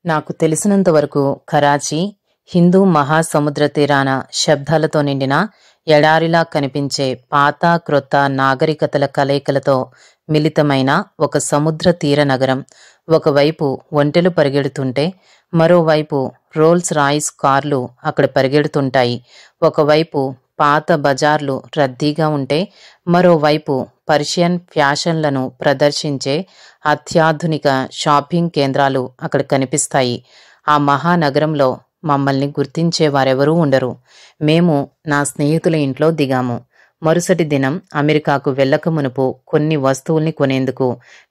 నాకు తెలిసినంత వరకు కరాచీ హిందూ మహాసముద్ర తీరాన శబ్దాలతో నిండిన ఎడారిలా కనిపించే పాత క్రొత్త నాగరికతల కలయికలతో మిళితమైన ఒక సముద్ర తీర నగరం. ఒకవైపు ఒంటెలు పరిగెడుతుంటే మరోవైపు రోల్స్ రాయిస్ కార్లు అక్కడ పరిగెడుతుంటాయి. ఒకవైపు పాత బజార్లు రద్దీగా ఉంటే మరోవైపు పర్షియన్ ఫ్యాషన్లను ప్రదర్శించే అత్యాధునిక షాపింగ్ కేంద్రాలు అక్కడ కనిపిస్తాయి. ఆ మహానగరంలో మమ్మల్ని గుర్తించేవారెవరూ ఉండరు. మేము నా స్నేహితుల ఇంట్లో దిగాము. మరుసటి దినం అమెరికాకు వెళ్ళక మునుపు కొన్ని వస్తువుల్ని కొనేందుకు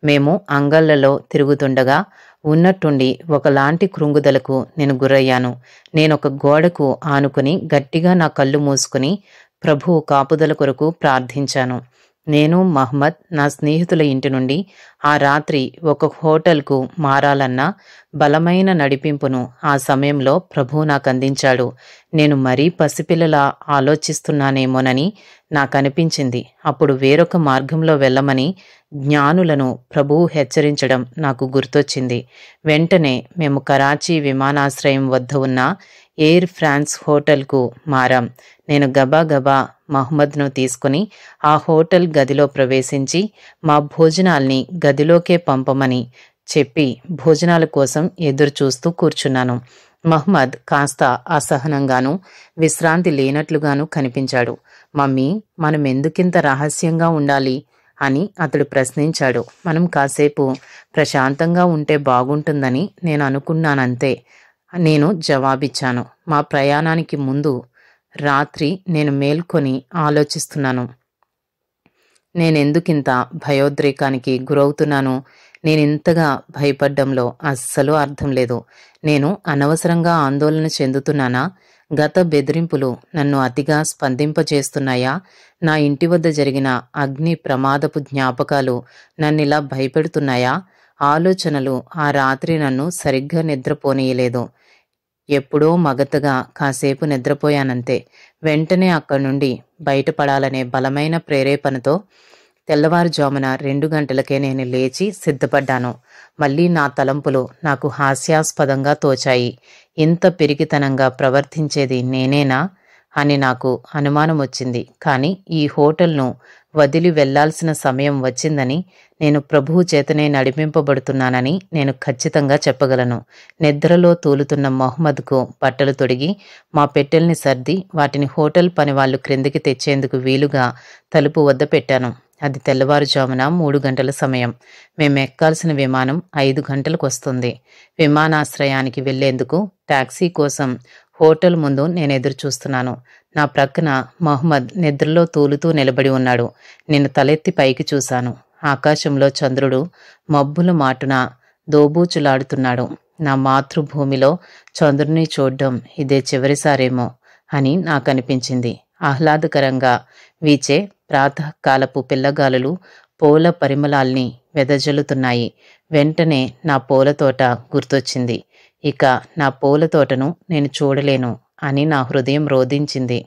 మేము అంగళ్లలో తిరుగుతుండగా ఉన్నట్టుండి ఒకలాంటి కృంగుదలకు నేను గురయ్యాను. నేనొక గోడకు ఆనుకుని గట్టిగా నా కళ్ళు మూసుకుని ప్రభువు కాపుదల కొరకు ప్రార్థించాను. నేను మహ్మద్ నా స్నేహితుల ఇంటి నుండి ఆ రాత్రి ఒక హోటల్కు మారాలన్న బలమైన నడిపింపును ఆ సమయంలో ప్రభువు నాకు అందించాడు. నేను మరీ పసిపిల్లలా ఆలోచిస్తున్నానేమోనని నాకనిపించింది. అప్పుడు వేరొక మార్గంలో వెళ్ళమని జ్ఞానులను ప్రభువు హెచ్చరించడం నాకు గుర్తొచ్చింది. వెంటనే మేము కరాచీ విమానాశ్రయం వద్ద ఉన్న ఎయిర్ ఫ్రాన్స్ హోటల్కు మారాం. నేను గబా మహ్మద్ను తీసుకుని ఆ హోటల్ గదిలో ప్రవేశించి మా భోజనాల్ని గదిలోకే పంపమని చెప్పి భోజనాల కోసం ఎదురు చూస్తూ కూర్చున్నాను. మహ్మద్ కాస్త అసహనంగానూ విశ్రాంతి లేనట్లుగానూ కనిపించాడు. మమ్మీ, మనం ఎందుకింత రహస్యంగా ఉండాలి అని అతడు ప్రశ్నించాడు. మనం కాసేపు ప్రశాంతంగా ఉంటే బాగుంటుందని నేను అనుకున్నానంతే. నేను జవాబిచ్చాను. మా ప్రయాణానికి ముందు రాత్రి నేను మేల్కొని ఆలోచిస్తున్నాను. నేనెందుకింత భయోద్రేకానికి గురవుతున్నాను? నేనింతగా భయపడ్డంలో అస్సలు అర్థం లేదు. నేను అనవసరంగా ఆందోళన చెందుతున్నానా? గత బెదిరింపులు నన్ను అతిగా స్పందింపజేస్తున్నాయా? నా ఇంటి వద్ద జరిగిన అగ్ని ప్రమాదపు జ్ఞాపకాలు నన్నిలా భయపెడుతున్నాయా? ఆలోచనలు ఆ రాత్రి నన్ను సరిగ్గా నిద్రపోనీయలేదు. ఎప్పుడో మగతగా కాసేపు నిద్రపోయానంతే. వెంటనే అక్కడి నుండి బయటపడాలనే బలమైన ప్రేరేపణతో తెల్లవారుజామున 2 గంటలకే నేను లేచి సిద్ధపడ్డాను. మళ్ళీ నా తలంపులు నాకు హాస్యాస్పదంగా తోచాయి. ఇంత పిరికితనంగా ప్రవర్తించేది నేనేనా అని నాకు అనుమానం వచ్చింది. కానీ ఈ హోటల్ను వదిలి వెళ్లాల్సిన సమయం వచ్చిందని, నేను ప్రభువు చేతనే నడిపింపబడుతున్నానని నేను ఖచ్చితంగా చెప్పగలను. నిద్రలో తూలుతున్న మొహమ్మద్కు బట్టలు తొడిగి మా పెట్టెల్ని సర్ది వాటిని హోటల్ పనివాళ్లు క్రిందికి తెచ్చేందుకు వీలుగా తలుపు వద్ద పెట్టాను. అది తెల్లవారుజామున 3 గంటల సమయం. మేమెక్కాల్సిన విమానం 5 గంటలకు వస్తుంది. విమానాశ్రయానికి వెళ్లేందుకు టాక్సీ కోసం హోటల్ ముందు నేను ఎదురు చూస్తున్నాను. నా ప్రక్కన మహ్మద్ నిద్రలో తూలుతూ నిలబడి ఉన్నాడు. నేను తలెత్తి పైకి చూశాను. ఆకాశంలో చంద్రుడు మబ్బుల మాటున దోబూచులాడుతున్నాడు. నా మాతృభూమిలో చంద్రుని చూడ్డం ఇదే చివరిసారేమో అని నాకనిపించింది. ఆహ్లాదకరంగా వీచే ప్రాతకాలపు పిల్లగాలులు పూల పరిమళాల్ని వెదజల్లుతున్నాయి. వెంటనే నా పూలతోట గుర్తొచ్చింది. ఇక నా పూలతోటను నేను చూడలేను అని నా హృదయం రోదించింది.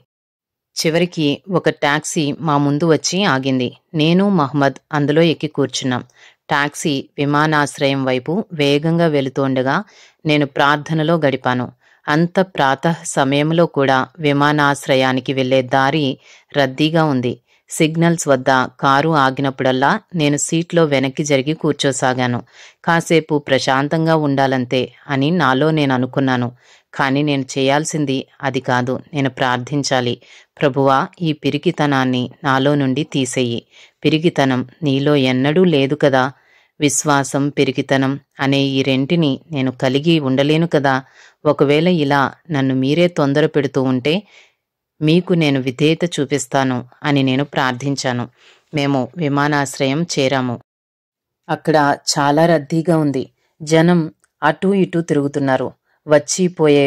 చివరికి ఒక టాక్సీ మా ముందు వచ్చి ఆగింది. నేను మహ్మద్ అందులో ఎక్కి కూర్చున్నాం. టాక్సీ విమానాశ్రయం వైపు వేగంగా వెళుతోండగా నేను ప్రార్థనలో గడిపాను. అంత ప్రాతః సమయంలో కూడా విమానాశ్రయానికి వెళ్లే దారి రద్దీగా ఉంది. సిగ్నల్స్ వద్ద కారు ఆగినప్పుడల్లా నేను సీట్లో వెనక్కి జరిగి కూర్చోసాగాను. కాసేపు ప్రశాంతంగా ఉండాలంతే అని నాలో నేను అనుకున్నాను. కానీ నేను చేయాల్సింది అది కాదు. నేను ప్రార్థించాలి. ప్రభువా, ఈ పిరికితనాన్ని నాలో నుండి తీసేయి. పిరికితనం నీలో ఎన్నడూ లేదు కదా. విశ్వాసం, పిరికితనం అనే ఈ రెంటిని నేను కలిగి ఉండలేను కదా. ఒకవేళ ఇలా నన్ను మీరే తొందర పెడుతూ ఉంటే మీకు నేను విధేయత చూపిస్తాను అని నేను ప్రార్థించాను. మేము విమానాశ్రయం చేరాము. అక్కడ చాలా రద్దీగా ఉంది. జనం అటూ ఇటూ తిరుగుతున్నారు. వచ్చిపోయే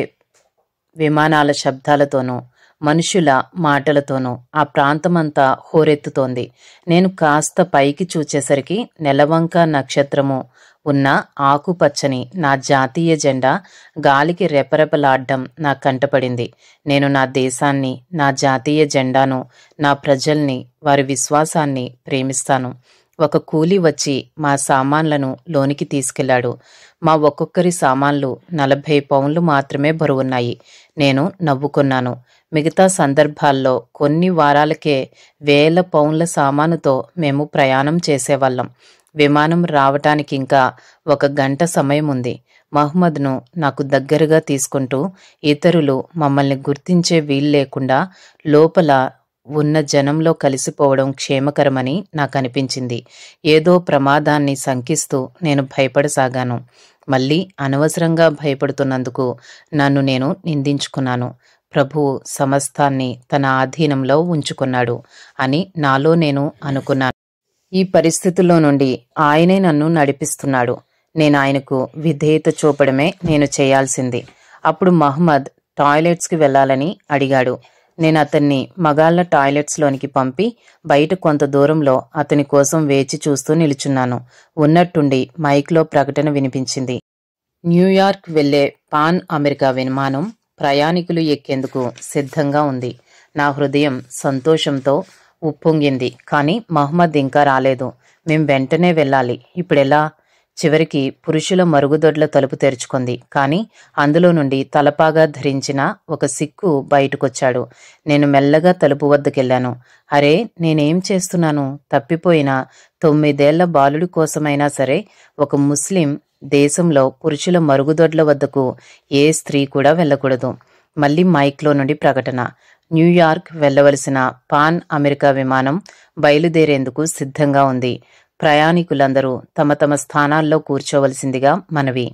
విమానాల శబ్దాలతోనూ మనుషుల మాటలతోనూ ఆ ప్రాంతమంతా హోరెత్తుతోంది. నేను కాస్త పైకి చూచేసరికి నెలవంక నక్షత్రము ఉన్న ఆకుపచ్చని నా జాతీయ జెండా గాలికి రెపరెపలాడ్డం నా కంటపడింది. నేను నా దేశాన్ని, నా జాతీయ జెండాను, నా ప్రజల్ని, వారి విశ్వాసాన్ని ప్రేమిస్తాను. ఒక కూలీ వచ్చి మా సామాన్లను లోనికి తీసుకెళ్లాడు. మా ఒక్కొక్కరి సామాన్లు 40 పౌండ్లు మాత్రమే బరువున్నాయి. నేను నవ్వుకున్నాను. మిగతా సందర్భాల్లో కొన్ని వారాలకే 1000 పౌండ్ల సామానుతో మేము ప్రయాణం చేసేవాళ్ళం. విమానం రావటానికి ఇంకా 1 గంట సమయం ఉంది. మహ్మద్ను నాకు దగ్గరగా తీసుకుంటూ, ఇతరులు మమ్మల్ని గుర్తించే వీల్లేకుండా లోపల ఉన్న జనంలో కలిసిపోవడం క్షేమకరమని నాకనిపించింది. ఏదో ప్రమాదాన్ని శంకిస్తూ నేను భయపడసాగాను. మళ్ళీ అనవసరంగా భయపడుతున్నందుకు నన్ను నేను నిందించుకున్నాను. ప్రభువు సమస్తాన్ని తన ఆధీనంలో ఉంచుకున్నాడు అని నాలో నేను అనుకున్నాను. ఈ పరిస్థితుల్లో నుండి ఆయనే నన్ను నడిపిస్తున్నాడు. నేను ఆయనకు విధేయత చూపడమే నేను చేయాల్సింది. అప్పుడు మహ్మద్ టాయిలెట్స్కి వెళ్ళాలని అడిగాడు. నేను అతన్ని మగాళ్ల టాయిలెట్స్లోనికి పంపి బయట కొంత దూరంలో అతని కోసం వేచి చూస్తూ నిలుచున్నాను. ఉన్నట్టుండి మైక్లో ప్రకటన వినిపించింది. న్యూయార్క్ వెళ్లే పాన్ అమెరికా విమానం ప్రయాణికులు ఎక్కేందుకు సిద్ధంగా ఉంది. నా హృదయం సంతోషంతో ఉప్పొంగింది. కానీ మహ్మద్ ఇంకా రాలేదు. మేం వెంటనే వెళ్ళాలి. ఇప్పుడెలా? చివరికి పురుషుల మరుగుదొడ్ల తలుపు తెరుచుకుంది. కానీ అందులో నుండి తలపాగా ధరించిన ఒక సిక్కు బయటకొచ్చాడు. నేను మెల్లగా తలుపు వద్దకెళ్ళాను. అరే, నేనేం చేస్తున్నాను? తప్పిపోయిన 9 ఏళ్ల బాలుడి కోసమైనా సరే ఒక ముస్లిం దేశంలో పురుషుల మరుగుదొడ్ల వద్దకు ఏ స్త్రీ కూడా వెళ్ళకూడదు. మళ్ళీ మైక్లో నుండి ప్రకటన. న్యూయార్క్ వెళ్లవలసిన పాన్ అమెరికా విమానం బయలుదేరేందుకు సిద్ధంగా ఉంది. ప్రయాణికులందరూ తమ తమ స్థానాల్లో కూర్చోవలసిందిగా మనవి.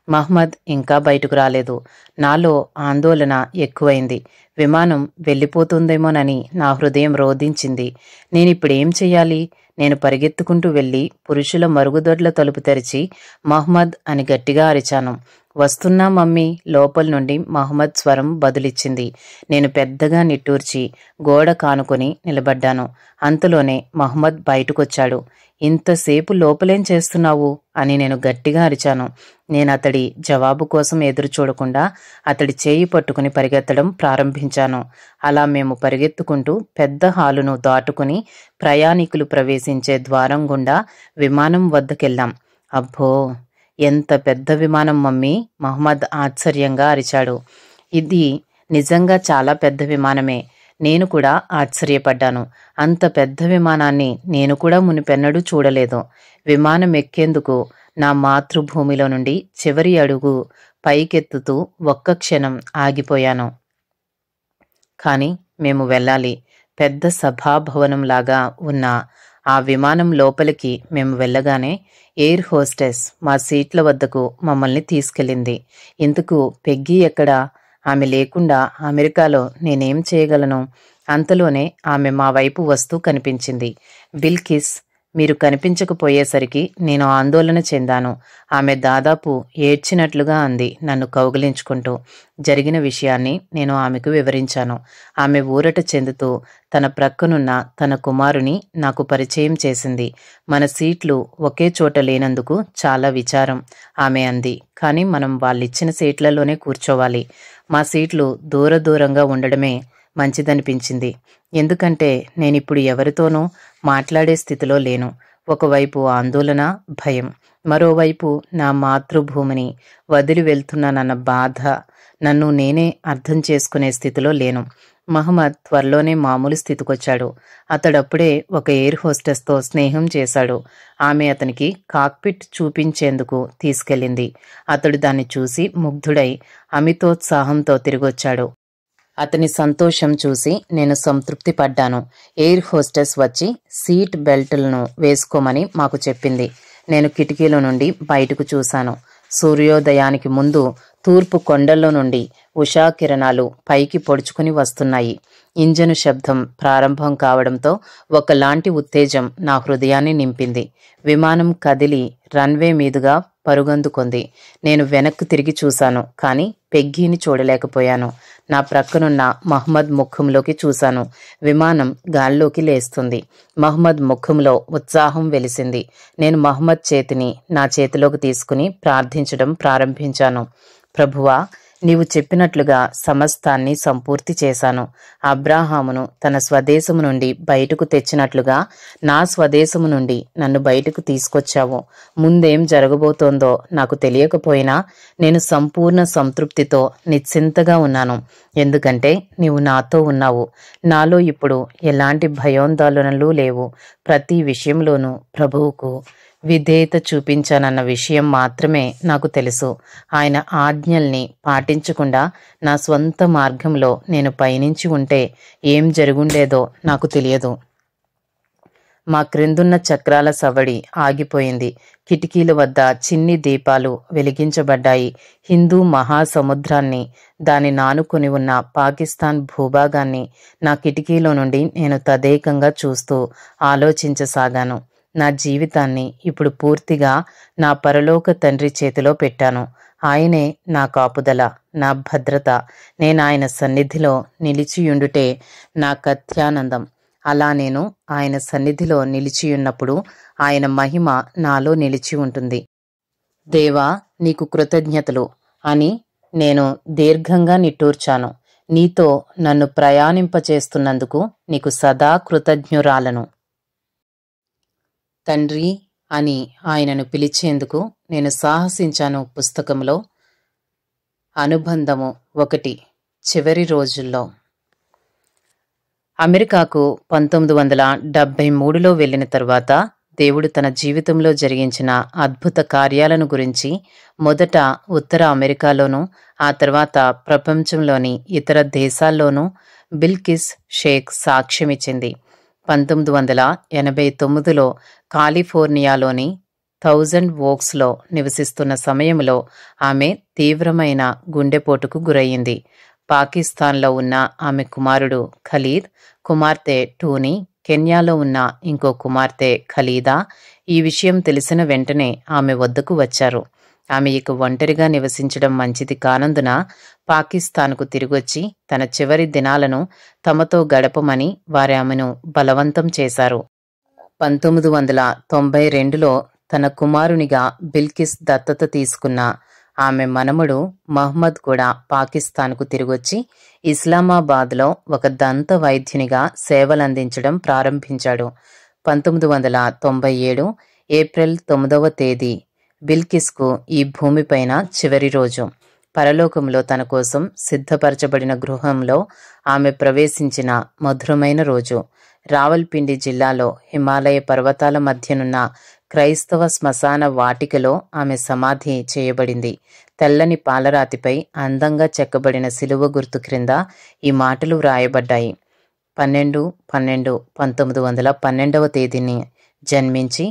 మహ్మద్ ఇంకా బయటకు రాలేదు. నాలో ఆందోళన ఎక్కువైంది. విమానం వెళ్ళిపోతుందేమోనని నా హృదయం రోధించింది. నేనిప్పుడేం చెయ్యాలి? నేను పరిగెత్తుకుంటూ వెళ్లి పురుషుల మరుగుదొడ్ల తలుపు తెరిచి మహ్మద్ అని గట్టిగా అరిచాను. వస్తున్నా మమ్మీ, లోపల నుండి మహ్మద్ స్వరం బదులిచ్చింది. నేను పెద్దగా నిట్టూర్చి గోడ కానుకొని నిలబడ్డాను. అంతలోనే మహ్మద్ బయటకొచ్చాడు. ఇంతసేపు లోపలేం చేస్తున్నావు అని నేను గట్టిగా అరిచాను. నేనతడి జవాబు కోసం ఎదురు చూడకుండా అతడి చేయి పట్టుకుని పరిగెత్తడం ప్రారంభించాను. అలా మేము పరిగెత్తుకుంటూ పెద్ద హాలును దాటుకుని ప్రయాణికులు ప్రవేశించే ద్వారం గుండా విమానం వద్దకెళ్ళాం. అబ్బో, ఎంత పెద్ద విమానం మమ్మీ! మహ్మద్ ఆశ్చర్యంగా అరిచాడు. ఇది నిజంగా చాలా పెద్ద విమానమే. నేను కూడా ఆశ్చర్యపడ్డాను. అంత పెద్ద విమానాన్ని నేను కూడా మునిపెన్నడూ చూడలేదు. విమానం ఎక్కేందుకు నా మాతృభూమిలో నుండి చివరి అడుగు పైకెత్తుతూ ఒక్క క్షణం ఆగిపోయాను. కానీ మేము వెళ్ళాలి. పెద్ద సభాభవనంలాగా ఉన్న ఆ విమానం లోపలికి మేము వెళ్ళగానే ఎయిర్ హోస్టెస్ మా సీట్ల వద్దకు మమ్మల్ని తీసుకెళ్ళింది. ఇంతకు పెగ్గీ ఎక్కడా? ఆమె లేకుండా అమెరికాలో నేనేం చేయగలను? అంతలోనే ఆమె మా వైపు వస్తూ కనిపించింది. బిల్కిస్, మీరు కనిపించకపోయేసరికి నేను ఆందోళన చెందాను. ఆమె దాదాపు ఏడ్చినట్లుగా అంది, నన్ను కౌగిలించుకుంటూ. జరిగిన విషయాన్ని నేను ఆమెకు వివరించాను. ఆమె ఊరట చెందుతూ తన ప్రక్కనున్న తన కుమారుని నాకు పరిచయం చేసింది. మన సీట్లు ఒకే చోట లేనందుకు చాలా విచారం ఆమె అంది. కానీ మనం వాళ్ళిచ్చిన సీట్లలోనే కూర్చోవాలి. మా సీట్లు దూరంగా ఉండడమే మంచిదనిపించింది. ఎందుకంటే నేనిప్పుడు ఎవరితోనూ మాట్లాడే స్థితిలో లేను. ఒకవైపు ఆందోళన, భయం, మరోవైపు నా మాతృభూమిని వదిలి వెళ్తున్నానన్న బాధ. నన్ను నేనే అర్థం చేసుకునే స్థితిలో లేను. మహ్మద్ త్వరలోనే మామూలు స్థితికొచ్చాడు. అతడప్పుడే ఒక ఎయిర్ హోస్టెస్తో స్నేహం చేశాడు. ఆమె అతనికి కాక్పిట్ చూపించేందుకు తీసుకెళ్ళింది. అతడు దాన్ని చూసి ముగ్ధుడై అమితోత్సాహంతో తిరిగొచ్చాడు. అతని సంతోషం చూసి నేను సంతృప్తి పడ్డాను. ఎయిర్ హోస్టెస్ వచ్చి సీట్ బెల్టులను వేసుకోమని మాకు చెప్పింది. నేను కిటికీలో నుండి బయటకు చూశాను. సూర్యోదయానికి ముందు తూర్పు కొండల్లో నుండి ఉషాకిరణాలు పైకి పొడుచుకుని వస్తున్నాయి. ఇంజను శబ్దం ప్రారంభం కావడంతో ఒకలాంటి ఉత్తేజం నా హృదయాన్ని నింపింది. విమానం కదిలి రన్వే మీదుగా పరుగందుకుంది. నేను వెనక్కు తిరిగి చూశాను, కానీ పెగ్గీని చూడలేకపోయాను. నా ప్రక్కనున్న మహ్మద్ ముఖంలోకి చూశాను. విమానం గాల్లోకి లేస్తుంది. మహ్మద్ ముఖంలో ఉత్సాహం వెలిసింది. నేను మహ్మద్ చేతిని నా చేతిలోకి తీసుకుని ప్రార్థించడం ప్రారంభించాను. ప్రభువా, నీవు చెప్పినట్లుగా సమస్తాన్ని సంపూర్తి చేశాను. అబ్రాహామును తన స్వదేశము నుండి బయటకు తెచ్చినట్లుగా నా స్వదేశము నుండి నన్ను బయటకు తీసుకొచ్చావు. ముందేం జరగబోతోందో నాకు తెలియకపోయినా నేను సంపూర్ణ సంతృప్తితో నిశ్చింతగా ఉన్నాను. ఎందుకంటే నీవు నాతో ఉన్నావు. నాలో ఇప్పుడు ఎలాంటి భయోందోళనలు లేవు. ప్రతి విషయంలోనూ ప్రభువుకు విధేయత చూపించానన్న విషయం మాత్రమే నాకు తెలుసు. ఆయన ఆజ్ఞల్ని పాటించకుండా నా స్వంత మార్గంలో నేను పయనించి ఉంటే ఏం జరుగుండేదో నాకు తెలియదు. మా క్రిందున్న చక్రాల సవడి ఆగిపోయింది. కిటికీల వద్ద చిన్ని దీపాలు వెలిగించబడ్డాయి. హిందూ మహాసముద్రాన్ని, దాని నానుకొని ఉన్న పాకిస్తాన్ భూభాగాన్ని నా కిటికీలో నుండి నేను తదేకంగా చూస్తూ ఆలోచించసాగాను. నా జీవితాన్ని ఇప్పుడు పూర్తిగా నా పరలోక తండ్రి చేతిలో పెట్టాను. ఆయనే నా కాపుదల, నా భద్రత. నేను ఆయన సన్నిధిలో నిలిచియుండుటే నాకు అత్యానందం. అలా నేను ఆయన సన్నిధిలో నిలిచియున్నప్పుడు ఆయన మహిమ నాలో నిలిచి ఉంటుంది. దేవా, నీకు కృతజ్ఞతలు అని నేను దీర్ఘంగా నిట్టూర్చాను. నీతో నన్ను ప్రయాణింపచేస్తున్నందుకు నీకు సదా కృతజ్ఞురాలను. తండ్రి అని ఆయనను పిలిచేందుకు నేను సాహసించాను. పుస్తకంలో అనుబంధము 1 చివరి రోజుల్లో. అమెరికాకు 1973లో వెళ్ళిన తరువాత దేవుడు తన జీవితంలో జరిగించిన అద్భుత కార్యాలను గురించి మొదట ఉత్తర అమెరికాలోనూ ఆ తర్వాత ప్రపంచంలోని ఇతర దేశాల్లోనూ బిల్కిస్ షేక్ సాక్ష్యమిచ్చింది. 1989లో కాలిఫోర్నియాలోని 1000 ఓక్స్లో నివసిస్తున్న సమయంలో ఆమె తీవ్రమైన గుండెపోటుకు గురయ్యింది. పాకిస్తాన్లో ఉన్న ఆమె కుమారుడు ఖలీద్, కుమార్తె టూనీ, కెన్యాలో ఉన్న ఇంకో కుమార్తె ఖలీదా ఈ విషయం తెలిసిన వెంటనే ఆమె వద్దకు వచ్చారు. ఆమె ఇక ఒంటరిగా నివసించడం మంచిది కానందున పాకిస్తాన్కు తిరిగొచ్చి తన చివరి దినాలను తమతో గడపమని వారు ఆమెను బలవంతం చేశారు. 1992లో తన కుమారునిగా బిల్కిస్ దత్తత తీసుకున్న ఆమె మనమడు మహ్మద్ కూడా పాకిస్తాన్కు తిరిగొచ్చి ఇస్లామాబాద్లో ఒక దంత వైద్యునిగా సేవలందించడం ప్రారంభించాడు. 1997 ఏప్రిల్ 9వ తేదీ బిల్కిస్కు ఈ భూమిపైన చివరి రోజు. పరలోకంలో తన కోసం సిద్ధపరచబడిన గృహంలో ఆమె ప్రవేశించిన మధురమైన రోజు. రావల్పిండి జిల్లాలో హిమాలయ పర్వతాల మధ్యనున్న క్రైస్తవ శ్మశాన వాటికలో ఆమె సమాధి చేయబడింది. తెల్లని పాలరాతిపై అందంగా చెక్కబడిన శిలువ గుర్తు క్రింద ఈ మాటలు వ్రాయబడ్డాయి. 12/12/1912వ తేదీని జన్మించి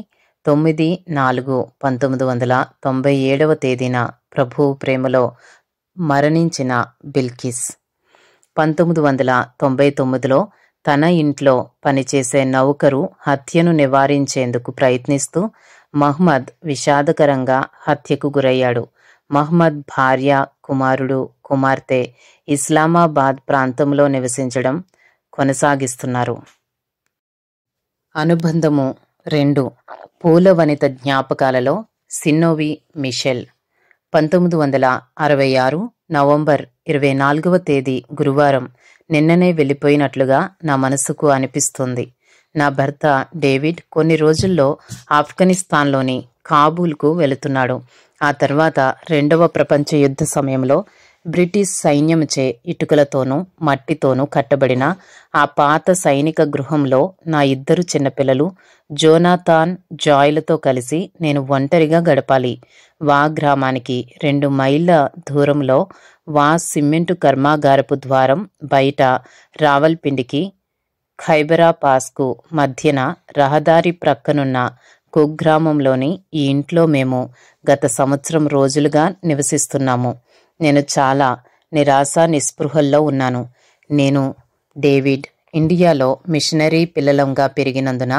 9/4/1997వ తేదీన ప్రభువు ప్రేమలో మరణించిన బిల్కిస్ 1999లో తన ఇంట్లో పనిచేసే నౌకరు హత్యను నివారించేందుకు ప్రయత్నిస్తూ మహ్మద్ విషాదకరంగా హత్యకు గురయ్యాడు. మహ్మద్ భార్య, కుమారుడు, కుమార్తె ఇస్లామాబాద్ ప్రాంతంలో నివసించడం కొనసాగిస్తున్నారు. అనుబంధము 2 పూల వనిత జ్ఞాపకాలలో సిన్నోవి మిషెల్. 1966 నవంబర్ 24వ తేదీ గురువారం నిన్ననే వెళ్ళిపోయినట్లుగా నా మనసుకు అనిపిస్తుంది. నా భర్త డేవిడ్ కొన్ని రోజుల్లో ఆఫ్ఘనిస్తాన్లోని కాబూల్కు వెళుతున్నాడు. ఆ తర్వాత 2వ ప్రపంచ యుద్ధ సమయంలో బ్రిటిష్ సైన్యముచే ఇటుకలతోనూ మట్టితోనూ కట్టబడిన ఆ పాత సైనిక గృహంలో నా 2 చిన్నపిల్లలు జోనాథాన్, జాయ్లతో కలిసి నేను ఒంటరిగా గడపాలి. వా గ్రామానికి 2 మైళ్ళ దూరంలో వా సిమెంటు కర్మాగారపు ద్వారం బయట రావల్పిండికి ఖైబరాపాస్కు మధ్యన రహదారి ప్రక్కనున్న కుగ్రామంలోని ఈ ఇంట్లో మేము గత సంవత్సరం రోజులుగా నివసిస్తున్నాము. నేను చాలా నిరాశ నిస్పృహల్లో ఉన్నాను. నేను, డేవిడ్ ఇండియాలో మిషనరీ పిల్లలంగా పెరిగినందున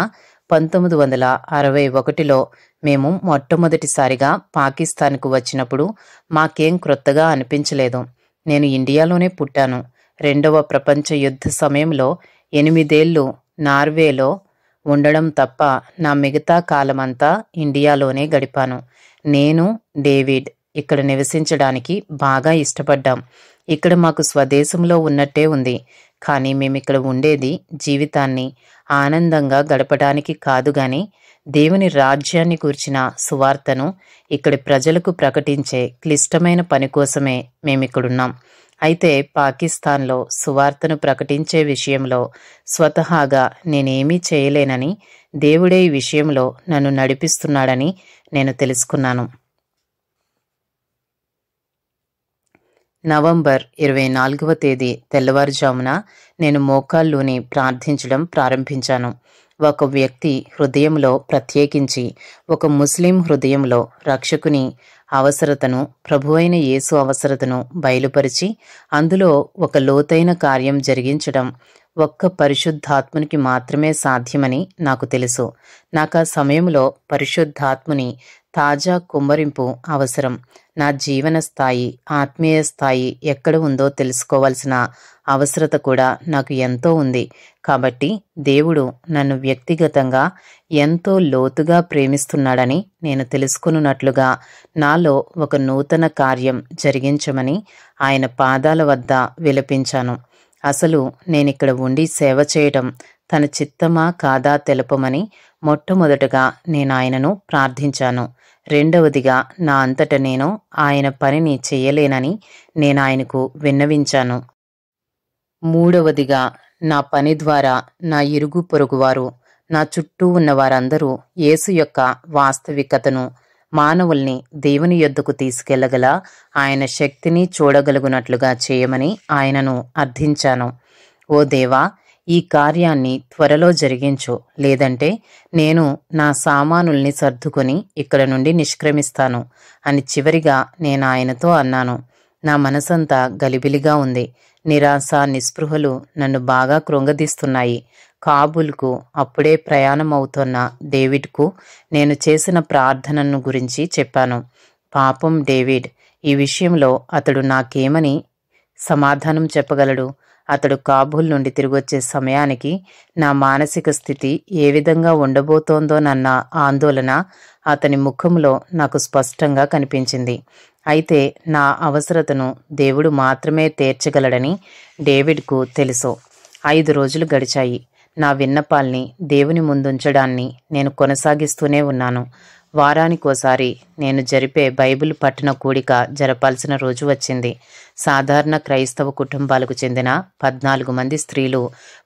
1961లో మేము మొట్టమొదటిసారిగా పాకిస్తాన్కు వచ్చినప్పుడు మాకేం క్రొత్తగా అనిపించలేదు. నేను ఇండియాలోనే పుట్టాను. 2వ ప్రపంచ యుద్ధ సమయంలో 8 ఏళ్లు నార్వేలో ఉండడం తప్ప నా మిగతా కాలమంతా ఇండియాలోనే గడిపాను. నేను, డేవిడ్ ఇక్కడ నివసించడానికి బాగా ఇష్టపడ్డాం. ఇక్కడ మాకు స్వదేశంలో ఉన్నట్టే ఉంది. కానీ మేమిక్కడ ఉండేది జీవితాన్ని ఆనందంగా గడపడానికి కాదు గాని దేవుని రాజ్యాన్ని గూర్చిన సువార్తను ఇక్కడి ప్రజలకు ప్రకటించే క్లిష్టమైన పని కోసమే మేమిక్కడున్నాం. అయితే పాకిస్తాన్లో సువార్తను ప్రకటించే విషయంలో స్వతహాగా నేనేమీ చేయలేనని, దేవుడే ఈ విషయంలో నన్ను నడిపిస్తున్నాడని నేను తెలుసుకున్నాను. నవంబర్ 24వ తేదీ తెల్లవారుజామున నేను మోకాళ్ళూని ప్రార్థించడం ప్రారంభించాను. ఒక వ్యక్తి హృదయంలో, ప్రత్యేకించి ఒక ముస్లిం హృదయంలో రక్షకుని అవసరతను, ప్రభువైన యేసు అవసరతను బయలుపరిచి అందులో ఒక లోతైన కార్యం జరిగించడం ఒక్క పరిశుద్ధాత్మునికి మాత్రమే సాధ్యమని నాకు తెలుసు. నాకు ఆ సమయంలో పరిశుద్ధాత్ముని తాజా కుమ్మరింపు అవసరం. నా జీవన స్థాయి, ఆత్మీయ స్థాయి ఎక్కడ ఉందో తెలుసుకోవాల్సిన అవసరత కూడా నాకు ఎంతో ఉంది. కాబట్టి దేవుడు నన్ను వ్యక్తిగతంగా ఎంతో లోతుగా ప్రేమిస్తున్నాడని నేను తెలుసుకున్నట్లుగా నాలో ఒక నూతన కార్యం జరిగించమని ఆయన పాదాల వద్ద విలపించాను. అసలు నేనిక్కడ ఉండి సేవ చేయడం తన చిత్తమా కాదా తెలపమని మొట్టమొదటగా నేను ఆయనను ప్రార్థించాను. రెండవదిగా నా అంతట నేను ఆయన పనిని చెయ్యలేనని నేను ఆయనకు విన్నవించాను. మూడవదిగా నా పని ద్వారా నా ఇరుగు పొరుగువారు, నా చుట్టూ ఉన్న వారందరూ యేసు యొక్క వాస్తవికతను, మానవుల్ని దేవుని యొద్దకు తీసుకెళ్లగల ఆయన శక్తిని చూడగలుగునట్లుగా చేయమని ఆయనను అర్థించాను. ఓ దేవా, ఈ కార్యాన్ని త్వరలో జరిగించు, లేదంటే నేను నా సామానుల్ని సర్దుకొని ఇక్కడ నుండి నిష్క్రమిస్తాను అని చివరిగా నేను ఆయనతో అన్నాను. నా మనసంతా గలిబిలిగా ఉంది. నిరాశ, నిస్పృహలు నన్ను బాగా కృంగదీస్తున్నాయి. కాబూల్కు అప్పుడే ప్రయాణం అవుతున్న డేవిడ్కు నేను చేసిన ప్రార్థనను గురించి చెప్పాను. పాపం డేవిడ్, ఈ విషయంలో అతడు నాకేమని సమాధానం చెప్పగలడు? అతడు కాబూల్ నుండి తిరిగొచ్చే సమయానికి నా మానసిక స్థితి ఏ విధంగా ఉండబోతోందోనన్న ఆందోళన అతని ముఖంలో నాకు స్పష్టంగా కనిపించింది. అయితే నా అవసరతను దేవుడు మాత్రమే తీర్చగలడని డేవిడ్కు తెలుసు. 5 రోజులు గడిచాయి. నా విన్నపాల్ని దేవుని ముందుంచడాన్ని నేను కొనసాగిస్తూనే ఉన్నాను. వారానికోసారి నేను జరిపే బైబిల్ పఠన కూడిక జరపాల్సిన రోజు వచ్చింది. సాధారణ క్రైస్తవ కుటుంబాలకు చెందిన 14 మంది స్త్రీలు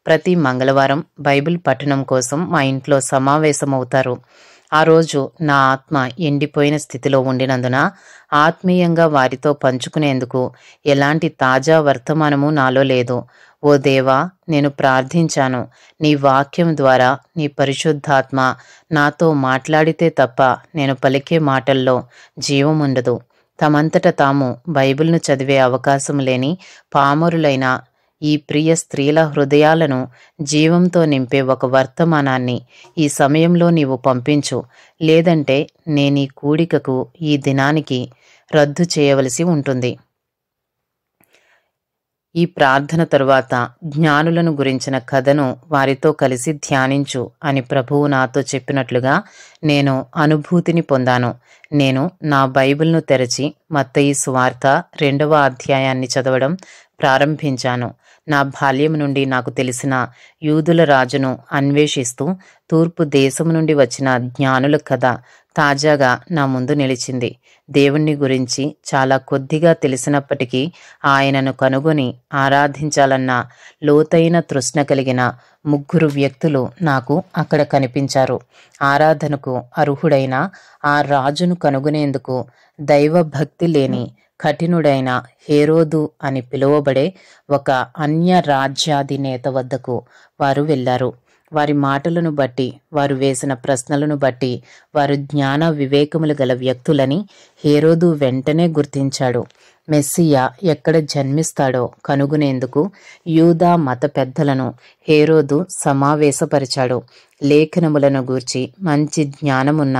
ప్రతి మంగళవారం బైబిల్ పఠనం కోసం మా ఇంట్లో సమావేశమవుతారు. ఆ రోజు నా ఆత్మ ఎండిపోయిన స్థితిలో ఉండినందున ఆత్మీయంగా వారితో పంచుకునేందుకు ఎలాంటి తాజా వర్తమానము నాలో లేదు. ఓ దేవా, నేను ప్రార్థించాను. నీ వాక్యం ద్వారా నీ పరిశుద్ధాత్మ నాతో మాట్లాడితే తప్ప నేను పలికే మాటల్లో జీవముండదు. తమంతట తాము బైబిల్ను చదివే అవకాశం లేని పామరులైన ఈ ప్రియ స్త్రీల హృదయాలను జీవంతో నింపే ఒక వర్తమానాన్ని ఈ సమయంలో నీవు పంపించు, లేదంటే నేనీ కూడికకు ఈ దినానికి రద్దు చేయవలసి ఉంటుంది. ఈ ప్రార్థన తరువాత జ్ఞానులను గురించిన కథను వారితో కలిసి ధ్యానించు అని ప్రభువు నాతో చెప్పినట్లుగా నేను అనుభూతిని పొందాను. నేను నా బైబిల్ను తెరచి మత్తయి సువార్త 2వ అధ్యాయాన్ని చదవడం ప్రారంభించాను. నా బాల్యం నుండి నాకు తెలిసిన యూదుల రాజును అన్వేషిస్తూ తూర్పు దేశం నుండి వచ్చిన జ్ఞానుల కథ తాజాగా నా ముందు నిలిచింది. దేవుణ్ణి గురించి చాలా కొద్దిగా తెలిసినప్పటికీ ఆయనను కనుగొని ఆరాధించాలన్న లోతైన తృష్ణ కలిగిన 3 వ్యక్తులు నాకు అక్కడ కనిపించారు. ఆరాధనకు అర్హుడైన ఆ రాజును కనుగొనేందుకు దైవభక్తి లేని కఠినుడైన హేరోదు అని పిలువబడే ఒక అన్య రాజ్యాధినేత వద్దకు వారు వెళ్లారు. వారి మాటలను బట్టి, వారు వేసిన ప్రశ్నలను బట్టి వారు జ్ఞాన వివేకములు గల వ్యక్తులని హేరోదు వెంటనే గుర్తించాడు. మెస్సియా ఎక్కడ జన్మిస్తాడో కనుగొనేందుకు యూదా మత పెద్దలను హేరోదు సమావేశపరిచాడు. లేఖనములను గూర్చి మంచి జ్ఞానమున్న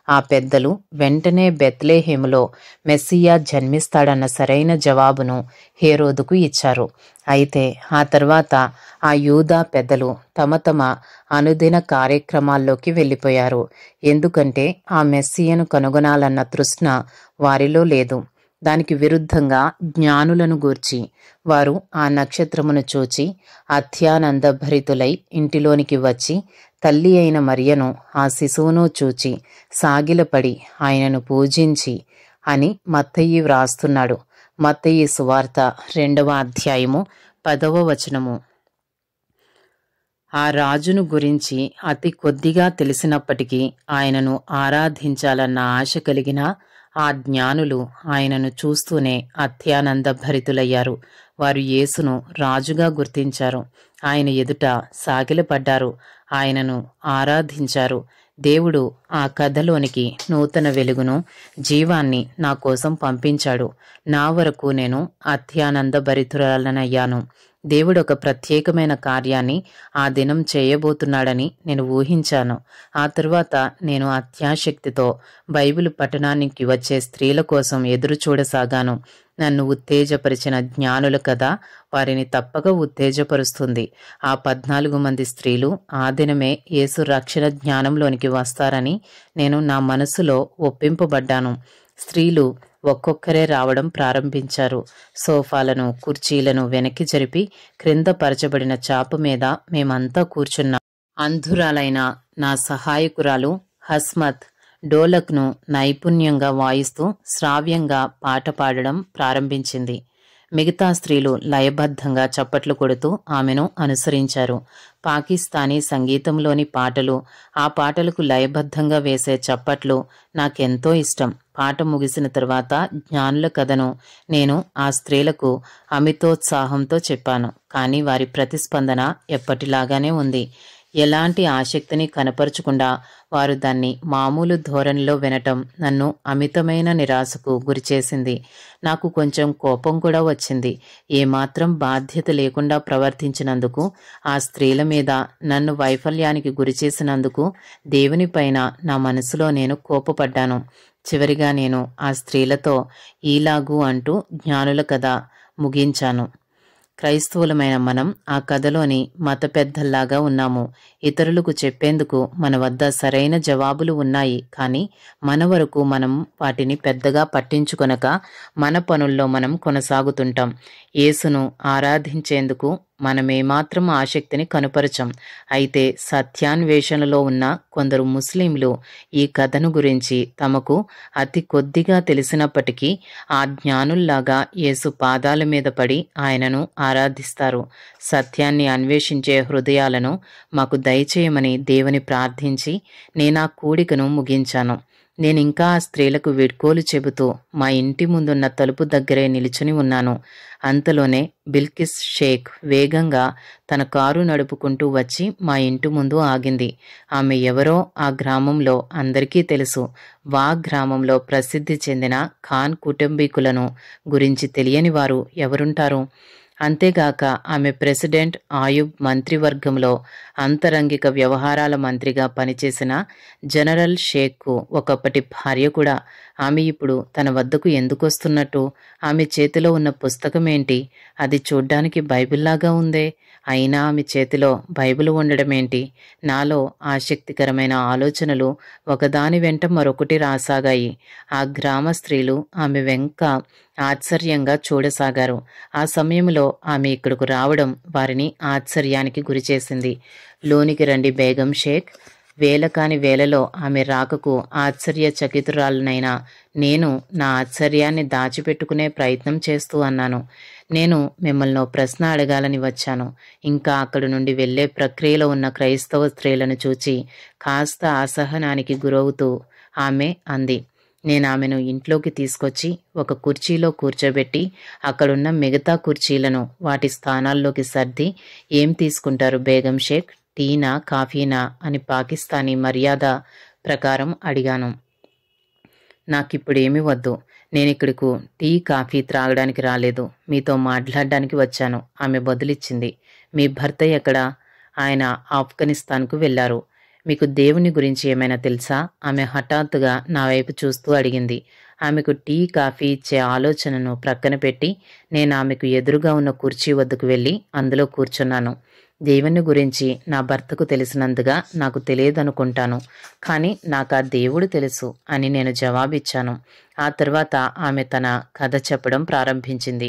ఆ పెద్దలు వెంటనే బెత్లెహేములో మెస్సియా జన్మిస్తాడన్న సరైన జవాబును హేరోదుకు ఇచ్చారు. అయితే ఆ తర్వాత ఆ యూదా పెద్దలు తమ తమ అనుదిన కార్యక్రమాల్లోకి వెళ్ళిపోయారు. ఎందుకంటే ఆ మెస్సియను కనుగొనాలన్న తృష్ణ వారిలో లేదు. దానికి విరుద్ధంగా జ్ఞానులను గూర్చి వారు ఆ నక్షత్రమును చూచి అత్యానంద భరితులై ఇంటిలోనికి వచ్చి తల్లి అయిన మరియను ఆ శిశువును చూచి సాగిలపడి ఆయనను పూజించి అని మత్తయి వ్రాస్తున్నాడు. మత్తయి సువార్త 2వ అధ్యాయము 10వ వచనము. ఆ రాజును గురించి అతి కొద్దిగా తెలిసినప్పటికీ ఆయనను ఆరాధించాలన్న ఆశ కలిగిన ఆ జ్ఞానులు ఆయనను చూస్తూనే అత్యానంద భరితులయ్యారు. వారు యేసును రాజుగా గుర్తించారు. ఆయన ఎదుట సాగిలపడ్డారు. ఆయనను ఆరాధించారు. దేవుడు ఆ కథలోనికి నూతన వెలుగును, జీవాన్ని నా కోసం పంపించాడు. నా వరకు నేను అత్యానంద భరితురాలనయ్యాను. దేవుడు ఒక ప్రత్యేకమైన కార్యాన్ని ఆ దినం చేయబోతున్నాడని నేను ఊహించాను. ఆ తరువాత నేను అత్యాశక్తితో బైబిల్ పఠనానికి వచ్చే స్త్రీల కోసం ఎదురు చూడసాగాను. నన్ను ఉత్తేజపరిచిన జ్ఞానుల కథ వారిని తప్పక ఉత్తేజపరుస్తుంది. ఆ 14 మంది స్త్రీలు ఆ దినమే యేసు రక్షణ జ్ఞానంలోనికి వస్తారని నేను నా మనసులో ఒప్పింపబడ్డాను. స్త్రీలు ఒక్కొక్కరే రావడం ప్రారంభించారు. సోఫాలను, కుర్చీలను వెనక్కి జరిపి క్రింద పరచబడిన చాప మీద మేమంతా కూర్చున్నాం. అంధురాలైన నా సహాయకురాలు హస్మత్ డోలక్ను నైపుణ్యంగా వాయిస్తూ శ్రావ్యంగా పాట పాడడం ప్రారంభించింది. మిగతా స్త్రీలు లయబద్ధంగా చప్పట్లు కొడుతూ ఆమెను అనుసరించారు. పాకిస్తానీ సంగీతంలోని పాటలు, ఆ పాటలకు లయబద్ధంగా వేసే చప్పట్లు నాకెంతో ఇష్టం. పాట ముగిసిన తరువాత జ్ఞానుల కథను నేను ఆ స్త్రీలకు అమితోత్సాహంతో చెప్పాను. కానీ వారి ప్రతిస్పందన ఎప్పటిలాగానే ఉంది. ఎలాంటి ఆసక్తిని కనపరచకుండా వారు దాన్ని మామూలు ధోరణిలో వినటం నన్ను అమితమైన నిరాశకు గురిచేసింది. నాకు కొంచెం కోపం కూడా వచ్చింది. ఏమాత్రం బాధ్యత లేకుండా ప్రవర్తించినందుకు, ఆ స్త్రీల మీద నన్ను వైఫల్యానికి గురిచేసినందుకు దేవునిపైన నా మనసులో నేను కోపపడ్డాను. చివరిగా నేను ఆ స్త్రీలతో ఈలాగు అంటూ జ్ఞానుల కథ ముగించాను. క్రైస్తవులమైన మనం ఆ కథలోని మత పెద్దల్లాగా ఉన్నాము. ఇతరులకు చెప్పేందుకు మన వద్ద సరైన జవాబులు ఉన్నాయి. కానీ మన వరకు మనం వాటిని పెద్దగా పట్టించుకొనక మన పనుల్లో మనం కొనసాగుతుంటాం. యేసును ఆరాధించేందుకు మనమేమాత్రం ఆసక్తిని కనుపరచం. అయితే సత్యాన్వేషణలో ఉన్న కొందరు ముస్లింలు ఈ కథను గురించి తమకు అతి కొద్దిగా తెలిసినప్పటికీ ఆ జ్ఞానుల్లాగా యేసు పాదాల మీద పడి ఆయనను ఆరాధిస్తారు. సత్యాన్ని అన్వేషించే హృదయాలను మాకు దయచేయమని దేవుని ప్రార్థించి నేనా కూడికను ముగించాను. నేనింకా ఆ స్త్రీలకు వీడ్కోలు చెబుతూ మా ఇంటి ముందున్న తలుపు దగ్గరే నిలుచుని ఉన్నాను. అంతలోనే బిల్కిస్ షేక్ వేగంగా తన కారు నడుపుకుంటూ వచ్చి మా ఇంటి ముందు ఆగింది. ఆమె ఎవరో ఆ గ్రామంలో అందరికీ తెలుసు. వాగ్ గ్రామంలో ప్రసిద్ధి చెందిన ఖాన్ కుటుంబీకులను గురించి తెలియని వారు ఎవరుంటారు? అంతేగాక ఆమె ప్రెసిడెంట్ ఆయుబ్ మంత్రివర్గంలో అంతరంగిక వ్యవహారాల మంత్రిగా పనిచేసిన జనరల్ షేక్కు ఒకప్పటి భార్య కూడా. ఆమె ఇప్పుడు తన వద్దకు ఎందుకొస్తున్నట్టు? ఆమె చేతిలో ఉన్న పుస్తకం ఏంటి? అది చూడ్డానికి బైబిల్లాగా ఉందే. అయినా ఆమె చేతిలో బైబిల్ ఉండడమేంటి? నాలో ఆసక్తికరమైన ఆలోచనలు ఒకదాని వెంట మరొకటి రాసాగాయి. ఆ గ్రామ స్త్రీలు ఆమె వెంక ఆశ్చర్యంగా చూడసాగారు. ఆ సమయంలో ఆమె ఇక్కడకు రావడం వారిని ఆశ్చర్యానికి గురిచేసింది. లోనికి రండి బేగం షేక్. వేల కాని వేలలో ఆమె రాకకు ఆశ్చర్యచకితురాలనైనా నేను నా ఆశ్చర్యాన్ని దాచిపెట్టుకునే ప్రయత్నం చేస్తూ అన్నాను. నేను మిమ్మల్ని ప్రశ్న అడగాలని వచ్చాను. ఇంకా అక్కడి నుండి వెళ్లే ప్రక్రియలో ఉన్న క్రైస్తవ స్త్రీలను చూచి కాస్త అసహనానికి గురవుతూ ఆమె అంది. నేను ఆమెను ఇంట్లోకి తీసుకొచ్చి ఒక కుర్చీలో కూర్చోబెట్టి అక్కడున్న మిగతా కుర్చీలను వాటి స్థానాల్లోకి సర్ది, ఏం తీసుకుంటారు బేగం షేక్? టీనా, కాఫీనా అని పాకిస్తానీ మర్యాద ప్రకారం అడిగాను. నాకిప్పుడేమీ వద్దు. నేనిక్కడకు టీ, కాఫీ త్రాగడానికి రాలేదు. మీతో మాట్లాడడానికి వచ్చాను ఆమె బదులిచ్చింది. మీ భర్త ఎక్కడా? ఆయన ఆఫ్ఘనిస్తాన్కు వెళ్లారు. మీకు దేవుని గురించి ఏమైనా తెలుసా? ఆమె హఠాత్తుగా నా వైపు చూస్తూ అడిగింది. ఆమెకు టీ, కాఫీ ఇచ్చే ఆలోచనను ప్రక్కన పెట్టి నేను ఆమెకు ఎదురుగా ఉన్న కుర్చీ వద్దకు వెళ్ళి అందులో కూర్చున్నాను. దేవుని గురించి నా భర్తకు తెలిసినంతగా నాకు తెలియదనుకుంటాను, కానీ నాకు ఆ దేవుడు తెలుసు అని నేను జవాబిచ్చాను. ఆ తర్వాత ఆమె తన కథ చెప్పడం ప్రారంభించింది.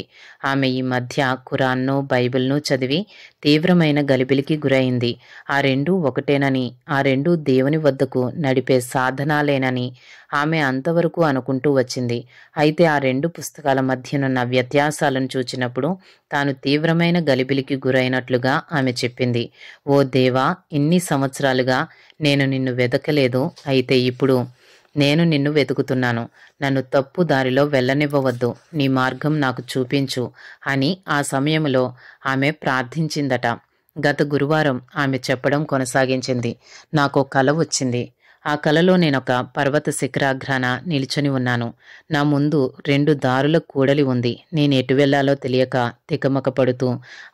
ఆమె ఈ మధ్య ఖురాన్ను, బైబిల్ను చదివి తీవ్రమైన గలిబిలికి గురైంది. ఆ రెండూ ఒకటేనని, ఆ రెండూ దేవుని వద్దకు నడిపే సాధనాలేనని ఆమె అంతవరకు అనుకుంటూ వచ్చింది. అయితే ఆ రెండు పుస్తకాల మధ్యనున్న వ్యత్యాసాలను చూచినప్పుడు తాను తీవ్రమైన గలిబిలికి గురైనట్లుగా ఆమె చెప్పింది. ఓ దేవా, ఇన్ని సంవత్సరాలుగా నేను నిన్ను వెదకలేదు, అయితే ఇప్పుడు నేను నిన్ను వెతుకుతున్నాను. నన్ను తప్పు దారిలో వెళ్ళనివ్వవద్దు, నీ మార్గం నాకు చూపించు అని ఆ సమయంలో ఆమె ప్రార్థించిందట. గత గురువారం ఆమె చెప్పడం కొనసాగించింది. నాకో కల వచ్చింది. ఆ కలలో నేనొక పర్వత శిఖరాగ్రాన నిల్చొని ఉన్నాను. నా ముందు 2 దారుల కూడలి ఉంది. నేను ఎటు వెళ్లాలో తెలియక తికమక పడుతూ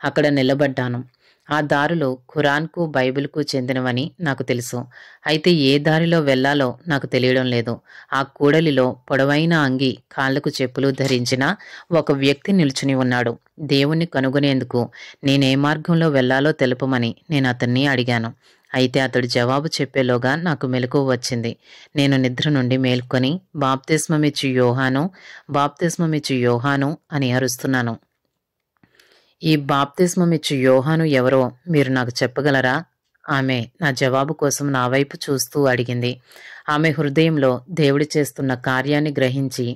అక్కడ నిలబడ్డాను. ఆ దారులు ఖురాన్కు, బైబిల్కు చెందినవని నాకు తెలుసు. అయితే ఏ దారిలో వెళ్లాలో నాకు తెలియడం లేదు. ఆ కూడలిలో పొడవైన అంగి, కాళ్లకు చెప్పులు ధరించిన ఒక వ్యక్తి నిల్చుని ఉన్నాడు. దేవుణ్ణి కనుగొనేందుకు నేనే మార్గంలో వెళ్లాలో తెలుపమని నేను అతన్ని అడిగాను. అయితే అతడు జవాబు చెప్పేలోగా నాకు మెలకువ వచ్చింది. నేను నిద్ర నుండి మేల్కొని బాప్తిస్మమిచ్చు యోహాను, బాప్తిస్మమిచ్చు యోహాను అని అరుస్తున్నాను. ఈ బాప్తిస్మమిచ్చు యోహాను ఎవరో మీరు నాకు చెప్పగలరా? ఆమె నా జవాబు కోసం నా వైపు చూస్తూ అడిగింది. ఆమె హృదయంలో దేవుడు చేస్తున్న కార్యాన్ని గ్రహించి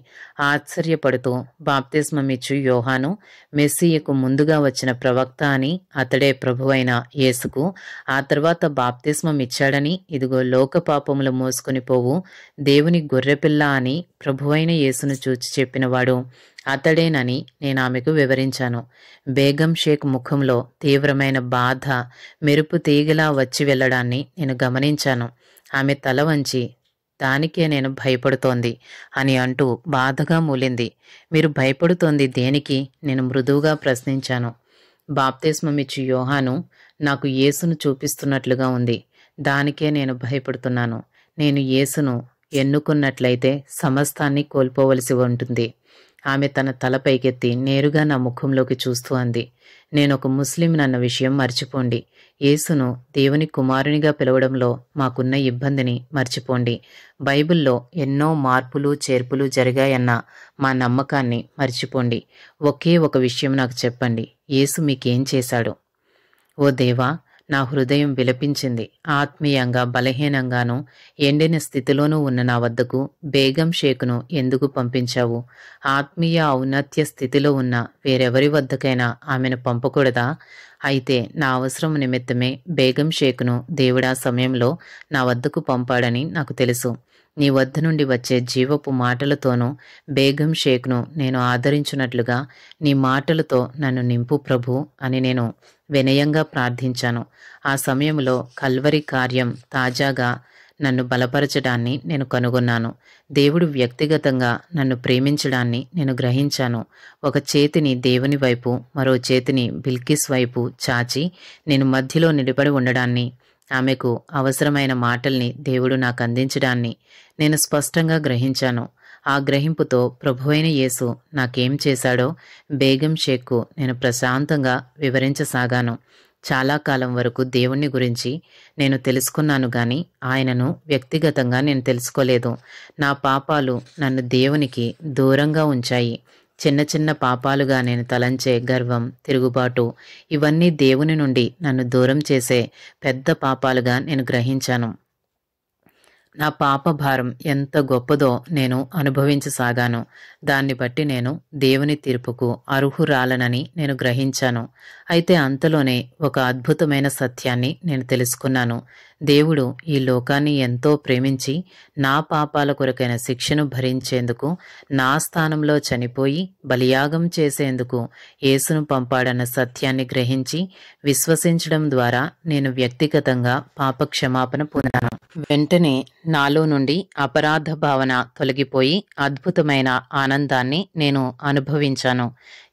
ఆశ్చర్యపడుతూ, బాప్తిస్మమిచ్చు యోహాను మెస్సీయకు ముందుగా వచ్చిన ప్రవక్త అని, అతడే ప్రభువైన యేసుకు ఆ తర్వాత బాప్తిస్మం ఇచ్చాడని, ఇదిగో లోక పాపములు మోసుకొని పోవు దేవుని గొర్రెపిల్ల అని ప్రభువైన యేసును చూచి చెప్పినవాడు అతడేనని నేను ఆమెకు వివరించాను. బేగం షేక్ ముఖంలో తీవ్రమైన బాధ మెరుపు తీగలా వచ్చి వెళ్లడాన్ని నేను గమనించాను. ఆమె తల వంచి, దానికే నేను భయపడుతోంది అని అంటూ బాధగా మూలింది. మీరు భయపడుతోంది దేనికి? నేను మృదువుగా ప్రశ్నించాను. బాప్తిస్మమిచ్చు యోహాను నాకు యేసును చూపిస్తున్నట్లుగా ఉంది, దానికే నేను భయపడుతున్నాను. నేను యేసును ఎన్నుకున్నట్లయితే సమస్తాన్ని కోల్పోవలసి ఉంటుంది. ఆమె తన తల పైకెత్తి నేరుగా నా ముఖంలోకి చూస్తూ అంది. నేనొక ముస్లింనన్న విషయం మర్చిపోండి. యేసును దేవుని కుమారునిగా పిలవడంలో మాకున్న ఇబ్బందిని మర్చిపోండి. బైబిల్లో ఎన్నో మార్పులు చేర్పులు జరిగాయన్న మా నమ్మకాన్ని మర్చిపోండి. ఒకే ఒక విషయం నాకు చెప్పండి, యేసు మీకేం చేశాడు? ఓ దేవా, నా హృదయం విలపించింది. ఆత్మీయంగా బలహీనంగానూ ఎండిన స్థితిలోనూ ఉన్న నా వద్దకు బేగం షేకును ఎందుకు పంపించావు? ఆత్మీయ ఔన్నత్య స్థితిలో ఉన్న వేరెవరి వద్దకైనా ఆమెను పంపకూడదా? అయితే నా అవసరం నిమిత్తమే బేగం షేకును దేవుడా సమయంలో నా వద్దకు పంపాడని నాకు తెలుసు. నీ వద్ద నుండి వచ్చే జీవపు మాటలతోనూ బేగం షేక్ను నేను ఆదరించున్నట్లుగా నీ మాటలతో నన్ను నింపు ప్రభు అని నేను వినయంగా ప్రార్థించాను. ఆ సమయంలో కల్వరి కార్యం తాజాగా నన్ను బలపరచడాన్ని నేను కనుగొన్నాను. దేవుడు వ్యక్తిగతంగా నన్ను ప్రేమించడాన్ని నేను గ్రహించాను. ఒక చేతిని దేవుని వైపు, మరో చేతిని బిల్కిస్ వైపు చాచి నేను మధ్యలో నిలబడి ఉండడాన్ని, ఆమెకు అవసరమైన మాటల్ని దేవుడు నాకు అందించడాన్ని నేను స్పష్టంగా గ్రహించాను. ఆ గ్రహింపుతో ప్రభువైన యేసు నాకేం చేశాడో బేగం షేక్కు నేను ప్రశాంతంగా వివరించసాగాను. చాలా కాలం వరకు దేవుణ్ణి గురించి నేను తెలుసుకున్నాను గాని ఆయనను వ్యక్తిగతంగా నేను తెలుసుకోలేదు. నా పాపాలు నన్ను దేవునికి దూరంగా ఉంచాయి. చిన్న చిన్న పాపాలుగా నేను తలంచే గర్వం, తిరుగుబాటు ఇవన్నీ దేవుని నుండి నన్ను దూరం చేసే పెద్ద పాపాలుగా నేను గ్రహించాను. నా పాప భారం ఎంత గొప్పదో నేను అనుభవించసాగాను. దాన్ని బట్టి నేను దేవుని తీర్పుకు అర్హురాలనని నేను గ్రహించాను. అయితే అంతలోనే ఒక అద్భుతమైన సత్యాన్ని నేను తెలుసుకున్నాను. దేవుడు ఈ లోకాన్ని ఎంతో ప్రేమించి నా పాపాల కొరకైన శిక్షను భరించేందుకు నా స్థానంలో చనిపోయి బలియాగం చేసేందుకు యేసును పంపాడన్న సత్యాన్ని గ్రహించి విశ్వసించడం ద్వారా నేను వ్యక్తిగతంగా పాప క్షమాపణ పొందాను. వెంటనే నాలో నుండి అపరాధ భావన తొలగిపోయి అద్భుతమైన ఆనందాన్ని నేను అనుభవించాను.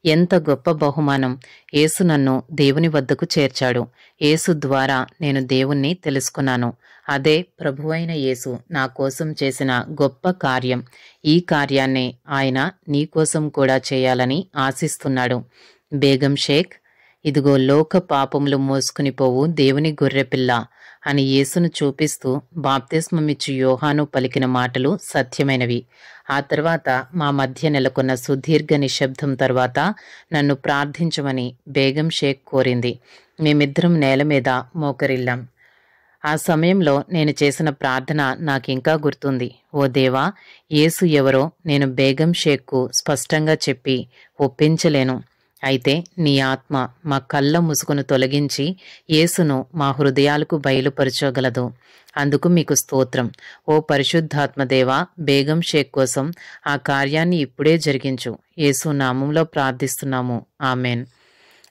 ఎంత గొప్ప బహుమానం! యేసు నన్ను దేవుని వద్దకు చేర్చాడు. యేసు ద్వారా నేను దేవుణ్ణి తెలుసుకున్నాను. అదే ప్రభువైన యేసు నా కోసం చేసిన గొప్ప కార్యం. ఈ కార్యాన్నే ఆయన నీ కోసం కూడా చేయాలని ఆశిస్తున్నాడు. బేగం షేక్, ఇదిగో లోక పాపములు మోసుకుని పోవు దేవుని గొర్రెపిల్ల అని యేసును చూపిస్తూ బాప్తిస్మమిచ్చు యోహాను పలికిన మాటలు సత్యమైనవి. ఆ తర్వాత మా మధ్య నెలకొన్న సుదీర్ఘ నిశ్శబ్దం తర్వాత నన్ను ప్రార్థించమని బేగం షేక్ కోరింది. మేమిద్దరం నేల మీద మోకరిల్లాం. ఆ సమయంలో నేను చేసిన ప్రార్థన నాకింకా గుర్తుంది. ఓ దేవా, యేసు ఎవరో నేను బేగం షేక్కు స్పష్టంగా చెప్పి ఒప్పించలేను. అయితే నీ ఆత్మ మా కళ్ళ ముసుగును తొలగించి యేసును మా హృదయాలకు బయలుపరచగలదు. అందుకు మీకు స్తోత్రం. ఓ పరిశుద్ధాత్మదేవా, బేగం షేక్ కోసం ఆ కార్యాన్ని ఇప్పుడే జరిగించు. యేసు నామంలో ప్రార్థిస్తున్నాము. ఆమెన్.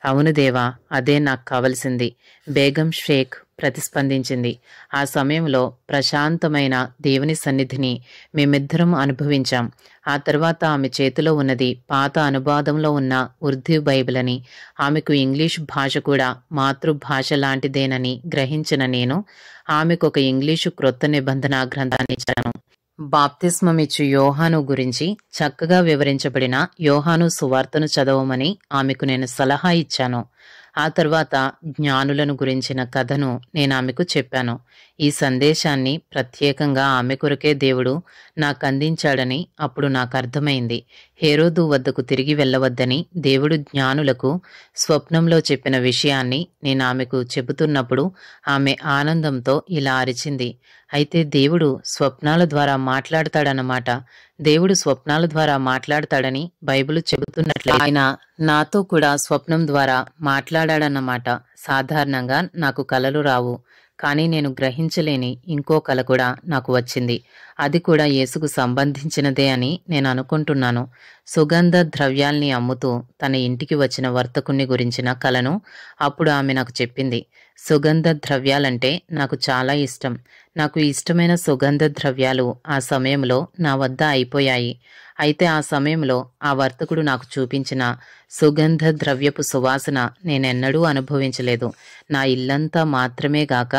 అవును దేవా, అదే నాకు కావలసింది. బేగం షేక్ ప్రతిస్పందించింది. ఆ సమయంలో ప్రశాంతమైన దేవుని సన్నిధిని మేమిద్దరం అనుభవించాం. ఆ తర్వాత ఆమె చేతిలో ఉన్నది పాత అనువాదంలో ఉన్న ఉర్దూ బైబిల్ అని, ఆమెకు ఇంగ్లీష్ భాష కూడా మాతృభాష లాంటిదేనని గ్రహించిన నేను ఆమెకు ఒక ఇంగ్లీషు క్రొత్త నిబంధన గ్రంథాన్ని ఇచ్చాను. బాప్తిస్మమిచ్చు యోహాను గురించి చక్కగా వివరించబడిన యోహాను సువార్తను చదవమని ఆమెకు నేను సలహా ఇచ్చాను. ఆ తర్వాత జ్ఞానులను గురించిన కథను నేను ఆమెకు చెప్పాను. ఈ సందేశాన్ని ప్రత్యేకంగా ఆమె కొరకే దేవుడు నాకు అందించాడని అప్పుడు నాకు అర్థమైంది. హేరోదు వద్దకు తిరిగి వెళ్ళవద్దని దేవుడు జ్ఞానులకు స్వప్నంలో చెప్పిన విషయాన్ని నేను ఆమెకు చెబుతున్నప్పుడు ఆమె ఆనందంతో ఇలా అరిచింది. అయితే దేవుడు స్వప్నాల ద్వారా మాట్లాడతాడన్నమాట. దేవుడు స్వప్నాల ద్వారా మాట్లాడతాడని బైబిల్ చెబుతున్నట్లే ఆయన నాతో కూడా స్వప్నం ద్వారా మాట్లాడాడన్నమాట. సాధారణంగా నాకు కలలు రావు, కానీ నేను గ్రహించలేని ఇంకో కల కూడా నాకు వచ్చింది. అది కూడా యేసుకు సంబంధించినదే అని నేను అనుకుంటున్నాను. సుగంధ ద్రవ్యాల్ని అమ్ముతూ తన ఇంటికి వచ్చిన వర్తకుణ్ణి గురించిన కలను అప్పుడు ఆమె నాకు చెప్పింది. సుగంధ ద్రవ్యాలంటే నాకు చాలా ఇష్టం. నాకు ఇష్టమైన సుగంధ ద్రవ్యాలు ఆ సమయంలో నా వద్ద అయిపోయాయి. అయితే ఆ సమయంలో ఆ వర్తకుడు నాకు చూపించిన సుగంధ ద్రవ్యపు సువాసన నేనెన్నడూ అనుభవించలేదు. నా ఇల్లంతా మాత్రమే గాక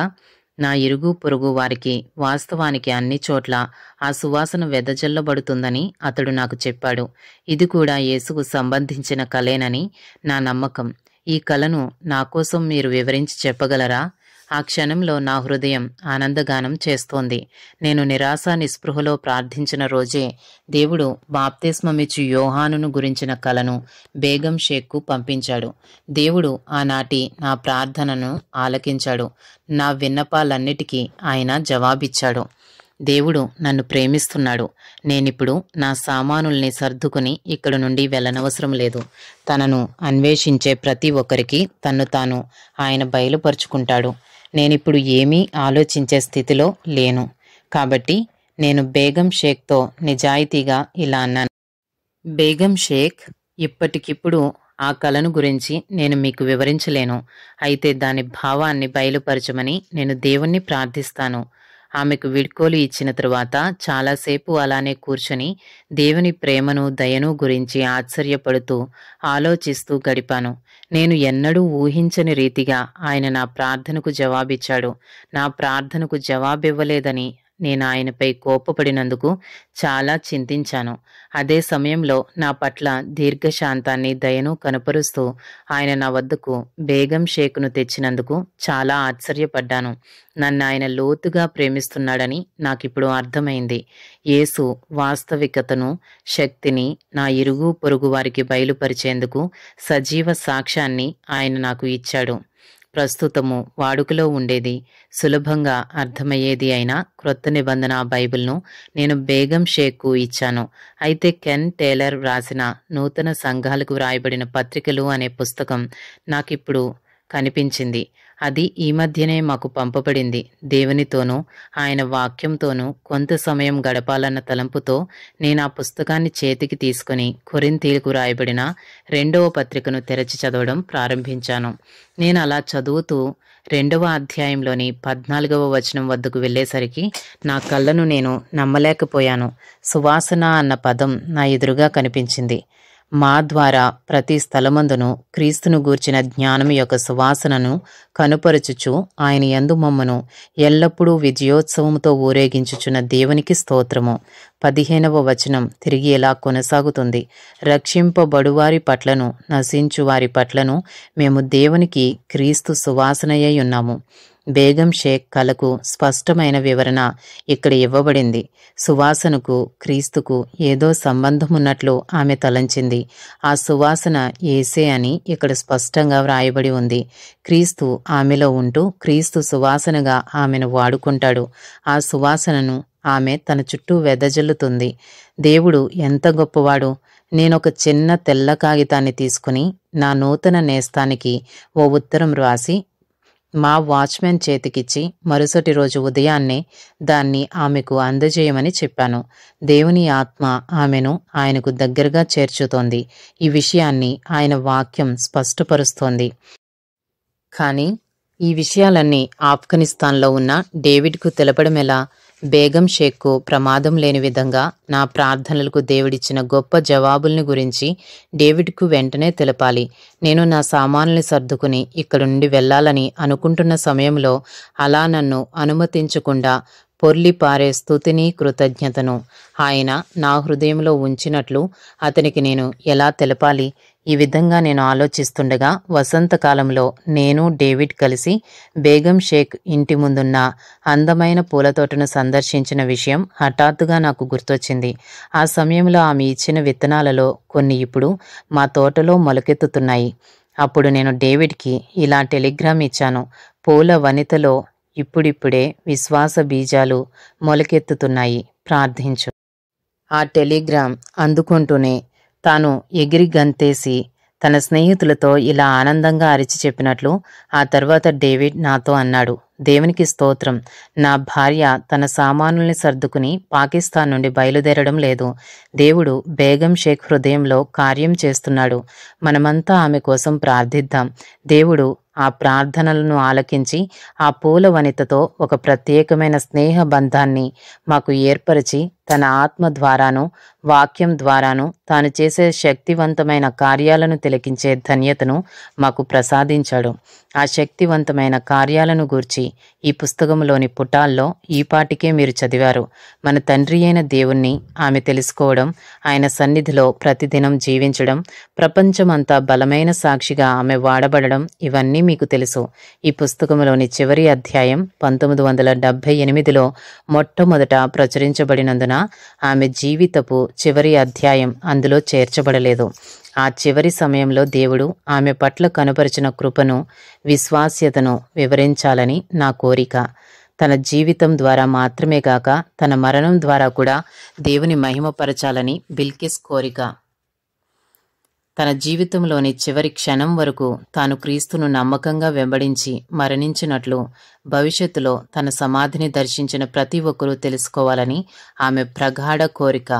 నా ఇరుగు పొరుగు వారికి వాస్తవానికి అన్ని చోట్ల ఆ సువాసన వెదజల్లబడుతుందని అతడు నాకు చెప్పాడు. ఇది కూడా యేసుకు సంబంధించిన కలేనని నా నమ్మకం. ఈ కలను నా కోసం మీరు వివరించి చెప్పగలరా? ఆ క్షణంలో నా హృదయం ఆనందగానం చేస్తోంది. నేను నిరాశ నిస్పృహలో ప్రార్థించిన రోజే దేవుడు బాప్తిస్మమిచ్చు యోహానును గురించిన కలను బేగం షేక్కు పంపించాడు. దేవుడు ఆనాటి నా ప్రార్థనను ఆలకించాడు. నా విన్నపాలన్నిటికీ ఆయన జవాబిచ్చాడు. దేవుడు నన్ను ప్రేమిస్తున్నాడు. నేనిప్పుడు నా సామానుల్ని సర్దుకుని ఇక్కడ నుండి వెళ్ళనవసరం లేదు. తనను అన్వేషించే ప్రతి ఒక్కరికి తన్ను తాను ఆయన బయలుపరుచుకుంటాడు. నేనిప్పుడు ఏమీ ఆలోచించే స్థితిలో లేను. కాబట్టి నేను బేగం షేక్తో నిజాయితీగా ఇలా అన్నాను. బేగం షేక్, ఇప్పటికిప్పుడు ఆ కలను గురించి నేను మీకు వివరించలేను. అయితే దాని భావాన్ని బయలుపరచమని నేను దేవుణ్ణి ప్రార్థిస్తాను. ఆమెకు వీడ్కోలు ఇచ్చిన తరువాత చాలాసేపు అలానే కూర్చొని దేవుని ప్రేమను దయను గురించి ఆశ్చర్యపడుతూ ఆలోచిస్తూ గడిపాను. నేను ఎన్నడూ ఊహించని రీతిగా ఆయన నా ప్రార్థనకు జవాబిచ్చాడు. నా ప్రార్థనకు జవాబివ్వలేదని నేను ఆయనపై కోపపడినందుకు చాలా చింతించాను. అదే సమయంలో నా పట్ల దీర్ఘశాంతాన్ని దయను కనపరుస్తూ ఆయన నా వద్దకు బేగం షేక్ను తెచ్చినందుకు చాలా ఆశ్చర్యపడ్డాను. నన్ను ఆయన లోతుగా ప్రేమిస్తున్నాడని నాకిప్పుడు అర్థమైంది. యేసు వాస్తవికతను, శక్తిని నా ఇరుగు పొరుగు వారికి బయలుపరిచేందుకు సజీవ సాక్ష్యాన్ని ఆయన నాకు ఇచ్చాడు. ప్రస్తుతము వాడుకలో ఉండేది, సులభంగా అర్థమయ్యేది అయిన క్రొత్త నిబంధన బైబిల్ను నేను బేగం షేక్కు ఇచ్చాను. అయితే కెన్ టేలర్ వ్రాసిన నూతన సంఘాలకు వ్రాయబడిన పత్రికలు అనే పుస్తకం నాకిప్పుడు కనిపించింది. అది ఈ మధ్యనే మాకు పంపబడింది. దేవునితోనూ ఆయన వాక్యంతోనూ కొంత సమయం గడపాలన్న తలంపుతో నేను ఆ పుస్తకాన్ని చేతికి తీసుకుని కొరింథీలకు రాయబడిన 2వ పత్రికను తెరచి చదవడం ప్రారంభించాను. నేను అలా చదువుతూ 2వ అధ్యాయంలోని 14వ వచనం వద్దకు వెళ్ళేసరికి నా కళ్ళను నేను నమ్మలేకపోయాను. సువాసన అన్న పదం నా ఎదురుగా కనిపించింది. మా ద్వారా ప్రతి స్థలమందును క్రీస్తును గూర్చిన జ్ఞానం యొక్క సువాసనను కనుపరచుచు ఆయన యందు మమ్మను ఎల్లప్పుడూ విజయోత్సవముతో ఊరేగించుచున్న దేవునికి స్తోత్రము. 15వ వచనం తిరిగి ఇలా కొనసాగుతుంది. రక్షింపబడువారి పట్లను నశించు వారి పట్లను మేము దేవునికి క్రీస్తు సువాసనయై ఉన్నాము. బేగం షేక్ కలకు స్పష్టమైన వివరణ ఇక్కడ ఇవ్వబడింది. సువాసనకు క్రీస్తుకు ఏదో సంబంధం ఉన్నట్లు ఆమె తలంచింది. ఆ సువాసన యేసే అని ఇక్కడ స్పష్టంగా వ్రాయబడి ఉంది. క్రీస్తు ఆమెలో ఉంటూ క్రీస్తు సువాసనగా ఆమెను వాడుకుంటాడు. ఆ సువాసనను ఆమె తన చుట్టూ వెదజల్లుతుంది. దేవుడు ఎంత గొప్పవాడు! నేనొక చిన్న తెల్ల కాగితాన్ని తీసుకుని నా నూతన నేస్తానికి ఓ ఉత్తరం రాసి మా వాచ్మెన్ చేతికిచ్చి మరుసటి రోజు ఉదయాన్నే దాన్ని ఆమెకు అందజేయమని చెప్పాను. దేవుని ఆత్మ ఆమెను ఆయనకు దగ్గరగా చేర్చుతోంది. ఈ విషయాన్ని ఆయన వాక్యం స్పష్టపరుస్తోంది. కానీ ఈ విషయాలన్నీ ఆఫ్ఘనిస్తాన్లో ఉన్న డేవిడ్కు తెలపడం ఎలా? బేగం షేక్కు ప్రమాదం లేని విధంగా నా ప్రార్థనలకు దేవుడిచ్చిన గొప్ప జవాబుల్ని గురించి డేవిడ్కు వెంటనే తెలపాలి. నేను నా సామాన్లని సర్దుకుని ఇక్కడి నుండి వెళ్ళాలని అనుకుంటున్న సమయంలో అలా నన్ను అనుమతించకుండా పొర్లి పారే స్తుతిని కృతజ్ఞతను ఆయన నా హృదయంలో ఉంచినట్లు అతనికి నేను ఎలా తెలపాలి? ఈ విధంగా నేను ఆలోచిస్తుండగా వసంతకాలంలో నేను డేవిడ్ కలిసి బేగం షేక్ ఇంటి ముందున్న అందమైన పూలతోటను సందర్శించిన విషయం హఠాత్తుగా నాకు గుర్తొచ్చింది. ఆ సమయంలో ఆమె ఇచ్చిన విత్తనాలలో కొన్ని ఇప్పుడు మా తోటలో మొలకెత్తుతున్నాయి. అప్పుడు నేను డేవిడ్కి ఇలా టెలిగ్రామ్ ఇచ్చాను. పూల వనితలో ఇప్పుడిప్పుడే విశ్వాస బీజాలు మొలకెత్తుతున్నాయి, ప్రార్థించు. ఆ టెలిగ్రామ్ అందుకుంటూనే తాను ఎగిరి గంతేసి తన స్నేహితులతో ఇలా ఆనందంగా అరిచి చెప్పినట్లు ఆ తర్వాత డేవిడ్ నాతో అన్నాడు. దేవునికి స్తోత్రం, నా భార్య తన సామానుల్ని సర్దుకుని పాకిస్తాన్ నుండి బయలుదేరడం లేదు. దేవుడు బేగం షేక్ హృదయంలో కార్యం చేస్తున్నాడు. మనమంతా ఆమె కోసం ప్రార్థిద్దాం. దేవుడు ఆ ప్రార్థనలను ఆలకించి ఆ పూల వనితతో ఒక ప్రత్యేకమైన స్నేహ బంధాన్ని మాకు ఏర్పరిచి తన ఆత్మ ద్వారాను వాక్యం ద్వారాను తాను చేసే శక్తివంతమైన కార్యాలను తిలకించే ధన్యతను మాకు ప్రసాదించాడు. ఆ శక్తివంతమైన కార్యాలను గూర్చి ఈ పుస్తకంలోని పుటాల్లో ఈపాటికే మీరు చదివారు. మన తండ్రి అయిన దేవుణ్ణి ఆమె తెలుసుకోవడం, ఆయన సన్నిధిలో ప్రతిదినం జీవించడం, ప్రపంచమంతా బలమైన సాక్షిగా ఆమె వాడబడడం, ఇవన్నీ మీకు తెలుసు. ఈ పుస్తకంలోని చివరి అధ్యాయం 1978లో మొట్టమొదట ప్రచురించబడినందున ఆమె జీవితపు చివరి అధ్యాయం అందులో చేర్చబడలేదు. ఆ చివరి సమయంలో దేవుడు ఆమె పట్ల కనుపరిచిన కృపను, విశ్వాస్యతను వివరించాలని నా కోరిక. తన జీవితం ద్వారా మాత్రమే కాక తన మరణం ద్వారా కూడా దేవుని మహిమపరచాలని బిల్కిస్ కోరిక. తన జీవితంలోని చివరి క్షణం వరకు తాను క్రీస్తును నమ్మకంగా వెంబడించి మరణించినట్లు భవిష్యత్తులో తన సమాధిని దర్శించిన ప్రతి ఒక్కరూ తెలుసుకోవాలని ఆమె ప్రగాఢ కోరిక.